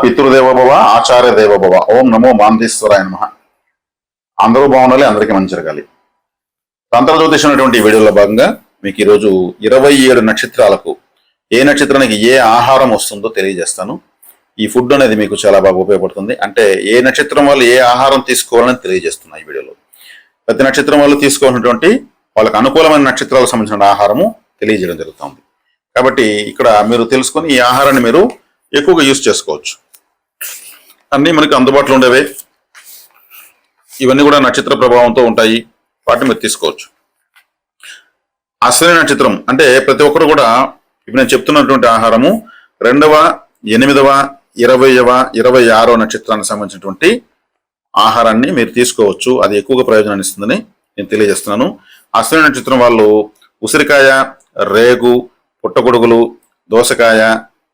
పితృదేవోభవ ఆచార్య దేవోభవ. ఓం నమో మాందేశ్వరాయ నమః. అందరూ బాగుండాలి, అందరికీ మంచి జరగాలి. తంత్ర జ్యోతిషం అనేటువంటి ఈ వీడియోలో భాగంగా మీకు ఈరోజు 27 నక్షత్రాలకు ఏ నక్షత్రానికి ఏ ఆహారం వస్తుందో తెలియజేస్తాను. ఈ ఫుడ్ అనేది మీకు చాలా బాగా ఉపయోగపడుతుంది. అంటే ఏ నక్షత్రం వాళ్ళు ఏ ఆహారం తీసుకోవాలని తెలియజేస్తున్నా ఈ వీడియోలో. ప్రతి నక్షత్రం వాళ్ళు తీసుకోవాల్సినటువంటి వాళ్ళకి అనుకూలమైన నక్షత్రాలకు సంబంధించిన ఆహారము తెలియజేయడం జరుగుతుంది. కాబట్టి ఇక్కడ మీరు తెలుసుకొని ఈ ఆహారాన్ని మీరు ఎక్కువగా యూజ్ చేసుకోవచ్చు. అన్నీ మనకి అందుబాటులో ఉండేవే, ఇవన్నీ కూడా నక్షత్ర ప్రభావంతో ఉంటాయి, వాటిని మీరు తీసుకోవచ్చు. అశ్విని నక్షత్రం అంటే ప్రతి ఒక్కరు కూడా ఇప్పుడు నేను చెప్తున్నటువంటి ఆహారము 2వ, 8వ, 20వ, 26వ నక్షత్రానికి సంబంధించినటువంటి ఆహారాన్ని మీరు తీసుకోవచ్చు. అది ఎక్కువగా ప్రయోజనాన్ని ఇస్తుందని నేను తెలియజేస్తున్నాను. అశ్విని నక్షత్రం వాళ్ళు ఉసిరికాయ, రేగు, పుట్టగొడుగులు, దోసకాయ,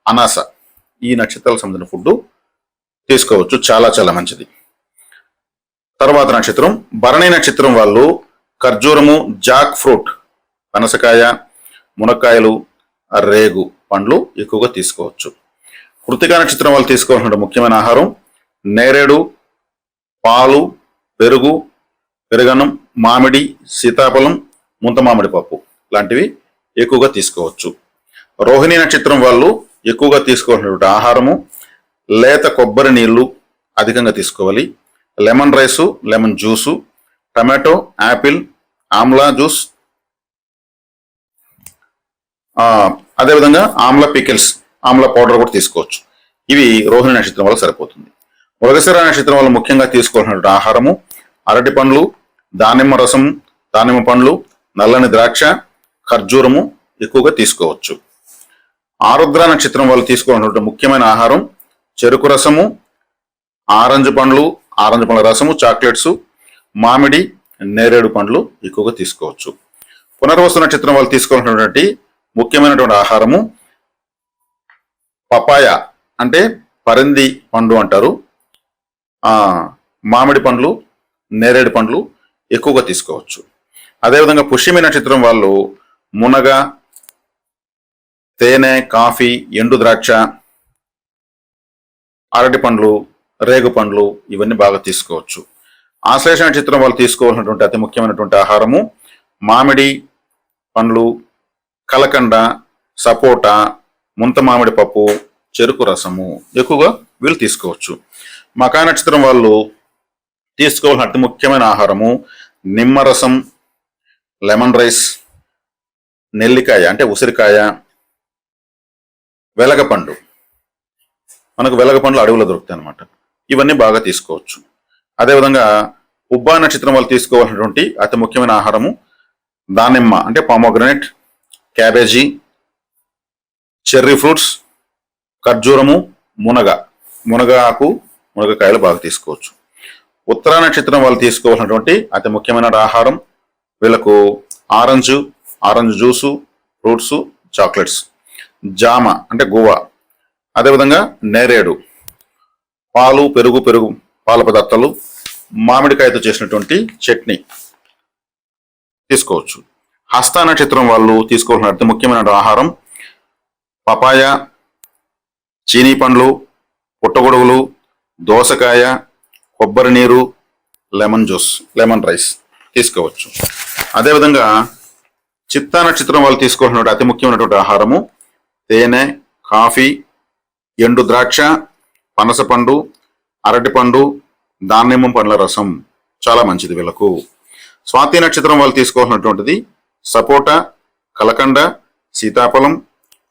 అనాస ఈ నక్షత్రాలకు సంబంధించిన ఫుడ్ తీసుకోవచ్చు. చాలా చాలా మంచిది. తర్వాత నక్షత్రం భరణి నక్షత్రం వాళ్ళు ఖర్జూరము, జాక్ ఫ్రూట్, పనసకాయ, మునక్కాయలు, రేగు పండ్లు ఎక్కువగా తీసుకోవచ్చు. కృతికా నక్షత్రం వాళ్ళు తీసుకోవాల్సిన ముఖ్యమైన ఆహారం నేరేడు, పాలు, పెరుగు, పెరుగన్నం, మామిడి, సీతాఫలం, ముంత మామిడి పప్పు లాంటివి ఎక్కువగా తీసుకోవచ్చు. రోహిణి నక్షత్రం వాళ్ళు ఎక్కువగా తీసుకోవాల్సినటువంటి ఆహారము లేత కొబ్బరి నీళ్లు అధికంగా తీసుకోవాలి. Lemon rice, lemon juice, tomato, Apple, Amla juice, అదేవిధంగా ఆమ్లా పికిల్స్, ఆమ్లా పౌడర్ కూడా తీసుకోవచ్చు. ఇవి రోహిణి నక్షత్రం వల్ల సరిపోతుంది. మృగశిర నక్షత్రం వల్ల ముఖ్యంగా తీసుకోవాల్సినటువంటి ఆహారము అరటి పండ్లు, దానిమ్మ రసం, దానిమ్మ పండ్లు, నల్లని ద్రాక్ష, ఖర్జూరము ఎక్కువగా తీసుకోవచ్చు. ఆరుద్ర నక్షత్రం వాళ్ళు తీసుకోవాల్సినటువంటి ముఖ్యమైన ఆహారం చెరుకు రసము, ఆరెంజ్ పండ్లు, ఆరెంజ్ పండ్ల రసము, చాక్లెట్స్, మామిడి, నేరేడు పండ్లు ఎక్కువగా తీసుకోవచ్చు. పునర్వసు నక్షత్రం వాళ్ళు తీసుకోవాల్సినటువంటి ముఖ్యమైనటువంటి ఆహారము పపాయ అంటే పరింది పండు అంటారు, మామిడి పండ్లు, నేరేడు పండ్లు ఎక్కువగా తీసుకోవచ్చు. అదేవిధంగా పుష్యమి నక్షత్రం వాళ్ళు మునగ, తేనె, కాఫీ, ఎండు ద్రాక్ష, అరటి పండ్లు, రేగు పండ్లు ఇవన్నీ బాగా తీసుకోవచ్చు. ఆశ్లేష నక్షత్రం వాళ్ళు తీసుకోవాల్సినటువంటి అతి ముఖ్యమైనటువంటి ఆహారము మామిడి పండ్లు, కలకండ, సపోటా, ముంత మామిడి పప్పు, చెరుకు రసము ఎక్కువగా వీళ్ళు తీసుకోవచ్చు. మకా నక్షత్రం వాళ్ళు తీసుకోవాల్సిన అతి ముఖ్యమైన ఆహారము నిమ్మరసం, లెమన్ రైస్, నెల్లికాయ అంటే ఉసిరికాయ, వెలగపండు, మనకు వెలగపండ్లు అడవిలో దొరుకుతాయి అన్నమాట, ఇవన్నీ బాగా తీసుకోవచ్చు. అదేవిధంగా ఉబ్బా నక్షత్రం వాళ్ళు తీసుకోవాల్సినటువంటి అతి ముఖ్యమైన ఆహారము దానిమ్మ అంటే పామోగ్రనేట్, క్యాబేజీ, చెర్రీ ఫ్రూట్స్, ఖర్జూరము, మునగ ఆకు, మునగకాయలు బాగా తీసుకోవచ్చు. ఉత్తరా నక్షత్రం వాళ్ళు తీసుకోవాల్సినటువంటి అతి ముఖ్యమైన ఆహారం వీళ్ళకు ఆరెంజ్ జ్యూసు, ఫ్రూట్స్, చాక్లెట్స్, జామ అంటే గువ్వ, అదేవిధంగా నేరేడు, పాలు, పెరుగు, పాల పదార్థాలు, మామిడికాయతో చేసినటువంటి చట్నీ తీసుకోవచ్చు. హస్త నక్షత్రం వాళ్ళు తీసుకోవాల్సిన అతి ముఖ్యమైన ఆహారం పపాయ, చీనీ పండ్లు, పుట్టగొడుగులు, దోసకాయ, కొబ్బరి నీరు, లెమన్ జ్యూస్, లెమన్ రైస్ తీసుకోవచ్చు. అదేవిధంగా చిత్తా నక్షత్రం వాళ్ళు తీసుకోవాల్సిన అతి ముఖ్యమైనటువంటి ఆహారము తేనె, కాఫీ, ఎండు ద్రాక్ష, పనసపండు, అరటిపండు, దానిమ్మ పండ్ల రసం చాలా మంచిది వీళ్ళకు. స్వాతి నక్షత్రం వాళ్ళు తీసుకోవాల్సినటువంటిది సపోటా, కలకండ, సీతాఫలం,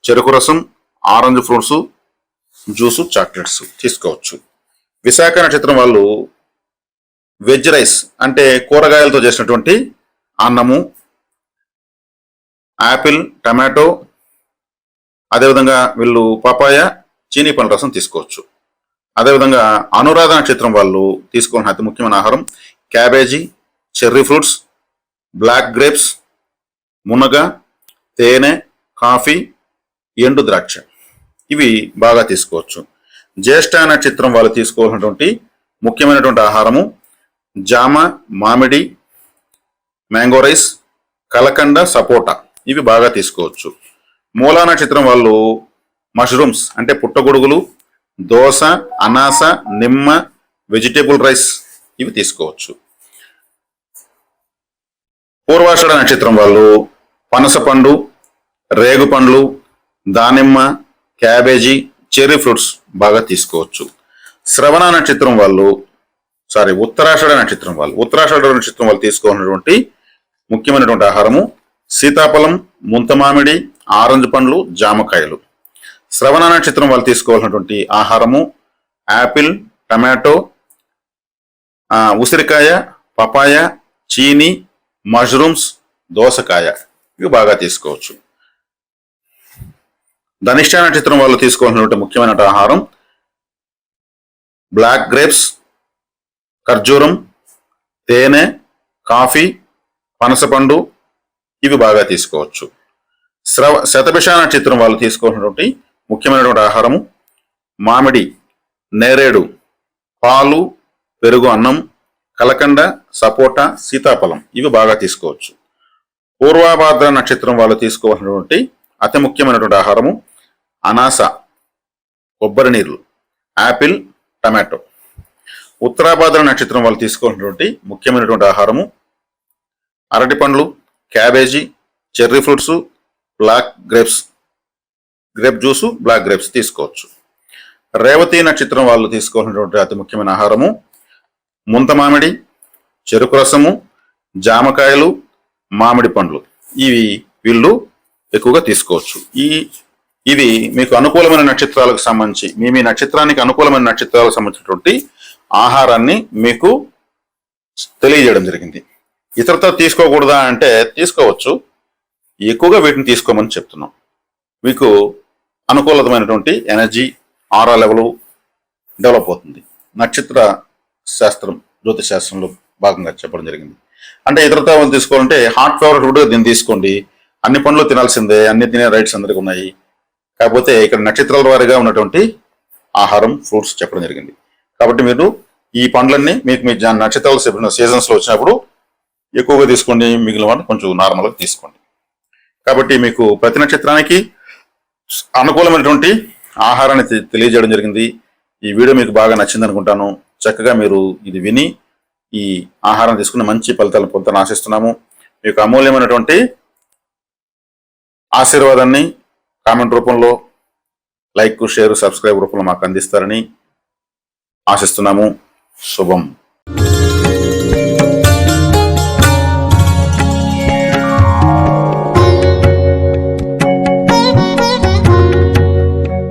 చెరుకు రసం, ఆరెంజ్ ఫ్రూట్స్, జ్యూసు, చాక్లెట్స్ తీసుకోవచ్చు. విశాఖ నక్షత్రం వాళ్ళు వెజ్ రైస్ అంటే కూరగాయలతో చేసినటువంటి అన్నము, యాపిల్, టమాటో, అదేవిధంగా వీళ్ళు పపాయ, చీనీ పండ్ల రసం తీసుకోవచ్చు. అదేవిధంగా అనురాధ నక్షత్రం వాళ్ళు తీసుకోవాల్సిన అతి ముఖ్యమైన ఆహారం cabbage, cherry fruits, black grapes, మునగ, తేనె, కాఫీ, ఎండు ద్రాక్ష ఇవి బాగా తీసుకోవచ్చు. జ్యేష్ఠ నక్షత్రం వాళ్ళు తీసుకోవాల్సినటువంటి ముఖ్యమైనటువంటి ఆహారము జామ, మామిడి, మ్యాంగో రైస్, కలకండ, సపోటా ఇవి బాగా తీసుకోవచ్చు. మూలా నక్షత్రం వాళ్ళు మష్రూమ్స్ అంటే పుట్టగొడుగులు, దోస, అనాస, నిమ్మ, వెజిటేబుల్ రైస్ ఇవి తీసుకోవచ్చు. పూర్వాషాఢ నక్షత్రం వాళ్ళు పనసపండు, రేగుపండ్లు, దానిమ్మ, క్యాబేజీ, చెర్రీ ఫ్రూట్స్ బాగా తీసుకోవచ్చు. శ్రవణ నక్షత్రం వాళ్ళు ఉత్తరాషాఢ నక్షత్రం వాళ్ళు తీసుకోవాల్సినటువంటి ముఖ్యమైనటువంటి ఆహారము సీతాఫలం, ముంతమామిడి, ఆరెంజ్ పండ్లు, జామకాయలు. శ్రవణ నక్షత్రం వాళ్ళు తీసుకోవాల్సినటువంటి ఆహారము యాపిల్, టమాటో, ఉసిరికాయ, పపాయ, చీని, మష్రూమ్స్, దోసకాయ ఇవి బాగా తీసుకోవచ్చు. ధనిష్ట నక్షత్రం వాళ్ళు తీసుకోవాల్సినటువంటి ముఖ్యమైన ఆహారం బ్లాక్ గ్రేప్స్, ఖర్జూరం, తేనె, కాఫీ, పనసపండు ఇవి బాగా తీసుకోవచ్చు. శతభిష నక్షత్రం వాళ్ళు తీసుకోవాల్సినటువంటి ముఖ్యమైనటువంటి ఆహారము మామిడి, నేరేడు, పాలు, పెరుగు అన్నం, కలకండ, సపోటా, సీతాఫలం ఇవి బాగా తీసుకోవచ్చు. పూర్వభాద్ర నక్షత్రం వాళ్ళు తీసుకోవాల్సినటువంటి అతి ముఖ్యమైనటువంటి ఆహారము అనాస, కొబ్బరి నీళ్ళు, యాపిల్, టమాటో. ఉత్తరాభాద్ర నక్షత్రం వాళ్ళు తీసుకోవాల్సినటువంటి ముఖ్యమైనటువంటి ఆహారము అరటి పండ్లు, cabbage, cherry fruits, black grapes, grape juice, black grapes తీసుకోవచ్చు. రేవతి నక్షత్రం వాళ్ళు తీసుకోవాల్సినటువంటి అతి ముఖ్యమైన ఆహారము ముంతమామిడి, చెరుకు రసము, జామకాయలు, మామిడి పండ్లు వీళ్ళు ఎక్కువగా తీసుకోవచ్చు. ఇవి మీకు అనుకూలమైన నక్షత్రాలకు సంబంధించి మీ నక్షత్రానికి అనుకూలమైన నక్షత్రాలకు సంబంధించినటువంటి ఆహారాన్ని మీకు తెలియజేయడం జరిగింది. ఇతరతో తీసుకోకూడదా అంటే తీసుకోవచ్చు, ఎక్కువగా వీటిని తీసుకోమని చెప్తున్నాం. మీకు అనుకూలమైనటువంటి ఎనర్జీ, ఆరా లెవెల్ డెవలప్ అవుతుంది. నక్షత్ర శాస్త్రం, జ్యోతిష్ శాస్త్రంలో భాగంగా చెప్పడం జరిగింది. అంటే ఇతరతో తీసుకోవాలంటే హాట్ ఫేవరెట్ ఫుడ్గా దీన్ని తీసుకోండి. అన్ని పండ్లు తినాల్సిందే, అన్ని తినే రైట్స్ అందరికీ ఉన్నాయి. కాకపోతే ఇక్కడ నక్షత్రాల వారీగా ఉన్నటువంటి ఆహారం, ఫ్రూట్స్ చెప్పడం జరిగింది. కాబట్టి మీరు ఈ పండ్లన్నీ మీకు మీ నక్షత్రాలు సీజన్స్ లో వచ్చినప్పుడు ఎక్కువగా తీసుకోండి, మిగిలిన వాటిని కొంచెం నార్మల్గా తీసుకోండి. కాబట్టి మీకు ప్రతి నక్షత్రానికి అనుకూలమైనటువంటి ఆహారాన్ని తెలియజేయడం జరిగింది. ఈ వీడియో మీకు బాగా నచ్చింది అనుకుంటాను. చక్కగా మీరు ఇది విని ఈ ఆహారం తీసుకుని మంచి ఫలితాలను పొందాలని ఆశిస్తున్నాము. మీకు అమూల్యమైనటువంటి ఆశీర్వాదాన్ని కామెంట్ రూపంలో, లైక్, షేర్, సబ్స్క్రైబ్ రూపంలో మాకు అందిస్తారని ఆశిస్తున్నాము. శుభం.